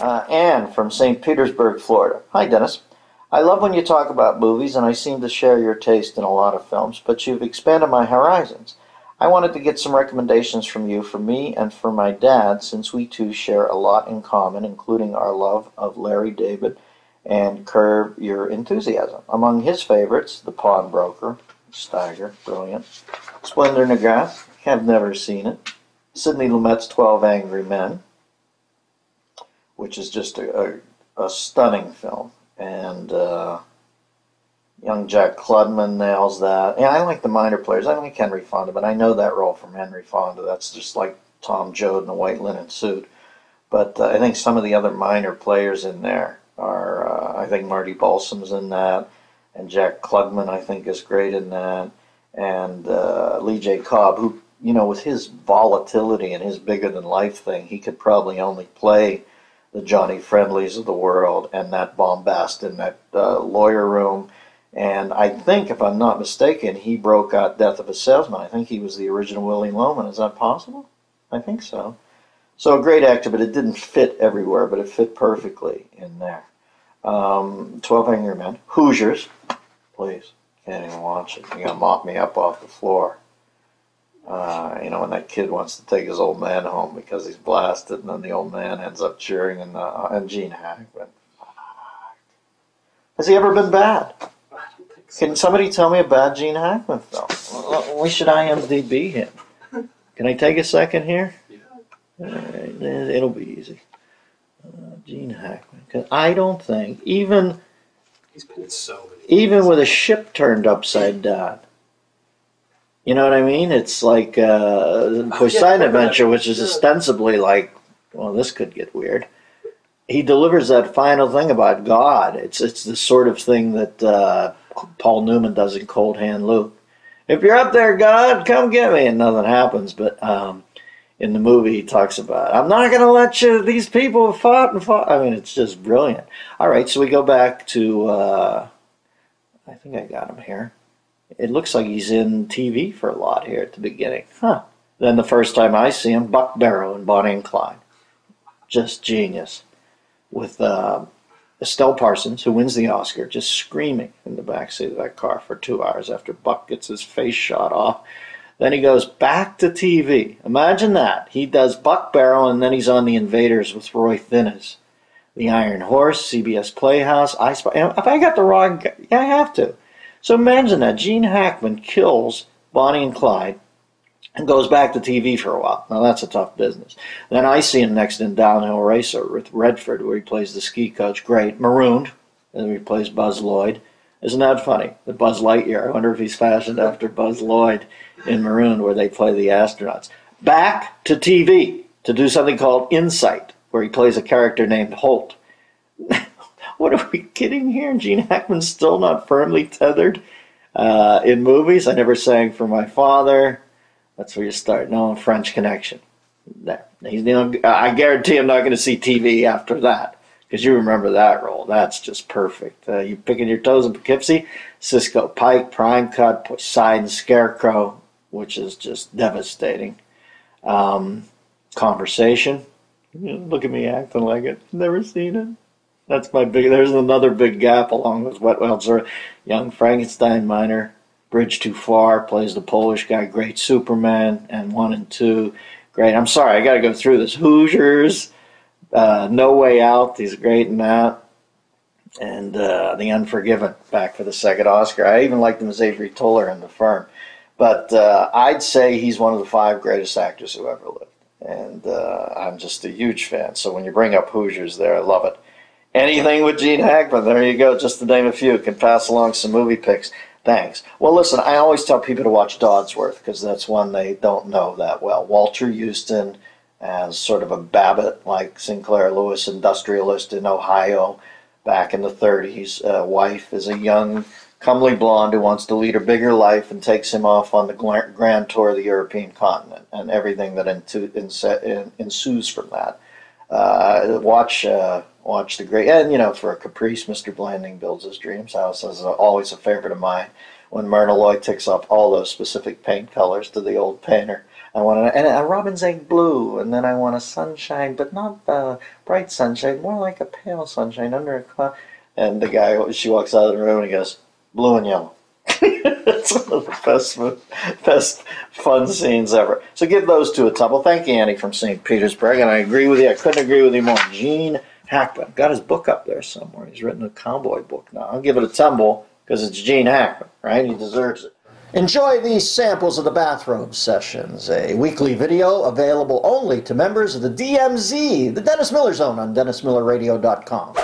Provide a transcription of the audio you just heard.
Anne from St. Petersburg, Florida. Hi, Dennis. I love when you talk about movies, and I seem to share your taste in a lot of films, but you've expanded my horizons. I wanted to get some recommendations from you for me and for my dad, since we two share a lot in common, including our love of Larry David and Curb Your Enthusiasm. Among his favorites, The Pawnbroker, Steiger, brilliant. Splendor in the Grass, have never seen it. Sidney Lumet's 12 Angry Men, which is just a stunning film. And young Jack Klugman nails that. And I like the minor players. I like Henry Fonda, but I know that role from Henry Fonda. That's just like Tom Joad in a white linen suit. But I think some of the other minor players in there are, I think Marty Balsam's in that, and Jack Klugman, I think, is great in that, and Lee J. Cobb, who, you know, with his volatility and his bigger-than-life thing, he could probably only play the Johnny Friendlies of the world and that bombast in that lawyer room. And I think, if I'm not mistaken, he broke out Death of a Salesman. I think he was the original Willie Loman. Is that possible? I think so. So a great actor, but it didn't fit everywhere, but it fit perfectly in there. 12 Angry Men. Hoosiers. Please. Can't even watch it. You gotta mop me up off the floor. You know, when that kid wants to take his old man home because he's blasted, and then the old man ends up cheering, and Gene Hackman. Has he ever been bad? Can somebody tell me a bad Gene Hackman film? We should IMDb him. Can I take a second here? It'll be easy. Gene Hackman. Because I don't think, even he's been in so many even with a ship turned upside down, you know what I mean? It's like Poseidon Adventure, which is ostensibly like, well, this could get weird. He delivers that final thing about God. It's the sort of thing that Paul Newman does in Cold Hand Luke. If you're up there, God, come get me, and nothing happens. But in the movie, he talks about, I'm not going to let you, these people have fought and fought. I mean, it's just brilliant. All right, so we go back to, I think I got him here. It looks like he's in TV for a lot here at the beginning. Huh. Then the first time I see him, Buck Barrow in Bonnie and Clyde. Just genius. With Estelle Parsons, who wins the Oscar, just screaming in the backseat of that car for 2 hours after Buck gets his face shot off. Then he goes back to TV. Imagine that. He does Buck Barrow, and then he's on The Invaders with Roy Thinnes. The Iron Horse, CBS Playhouse, I Spy. If I got the wrong guy, yeah, I have to. So imagine that. Gene Hackman kills Bonnie and Clyde and goes back to TV for a while. Now, that's a tough business. Then I see him next in Downhill Racer with Redford, where he plays the ski coach. Great. Marooned, and he plays Buzz Lloyd. Isn't that funny? The Buzz Lightyear. I wonder if he's fashioned after Buzz Lloyd in Marooned, where they play the astronauts. Back to TV to do something called Insight, where he plays a character named Holt. What, are we kidding here? Gene Hackman's still not firmly tethered in movies. I Never Sang for My Father. That's where you start. No, French Connection. There. I guarantee I'm not going to see TV after that, because you remember that role. That's just perfect. You picking your toes in Poughkeepsie, Cisco Pike, Prime Cut, Poseidon, Scarecrow, which is just devastating. Conversation. Look at me acting like it. Never seen it. That's my big. There's another big gap along with Wet Wild Sort. Young Frankenstein Minor, Bridge Too Far, plays the Polish guy. Great Superman, and 1 and 2. Great. I'm sorry, I got to go through this. Hoosiers, No Way Out. He's great in that. And The Unforgiven, back for the second Oscar. I even liked him as Avery Toller in The Firm. But I'd say he's one of the 5 greatest actors who ever lived. And I'm just a huge fan. So when you bring up Hoosiers there, I love it. Anything with Gene Hackman, there you go. Just to name a few. Can pass along some movie picks. Thanks. Well, listen, I always tell people to watch Dodsworth, because that's one they don't know that well. Walter Houston, as sort of a Babbitt, like Sinclair Lewis, industrialist in Ohio back in the 30s. Wife is a young, comely blonde who wants to lead a bigger life and takes him off on the grand tour of the European continent and everything that ensues from that. Watch the great, and you know, for a caprice, Mr. Blanding Builds His Dreams House is always a favorite of mine. When Myrna Loy ticks off all those specific paint colors to the old painter. I want a robin's egg blue, and then I want a sunshine, but not the bright sunshine, more like a pale sunshine under a cloud. And the guy, she walks out of the room and he goes, blue and yellow. It's one of the best fun scenes ever. So give those to a tumble. Thank you, Annie from St. Petersburg, and I agree with you. I couldn't agree with you more. Gene Hackman. Got his book up there somewhere. He's written a cowboy book now. I'll give it a tumble because it's Gene Hackman, right? He deserves it. Enjoy these samples of the Bathrobe Sessions, a weekly video available only to members of the DMZ, the Dennis Miller Zone, on DennisMillerRadio.com.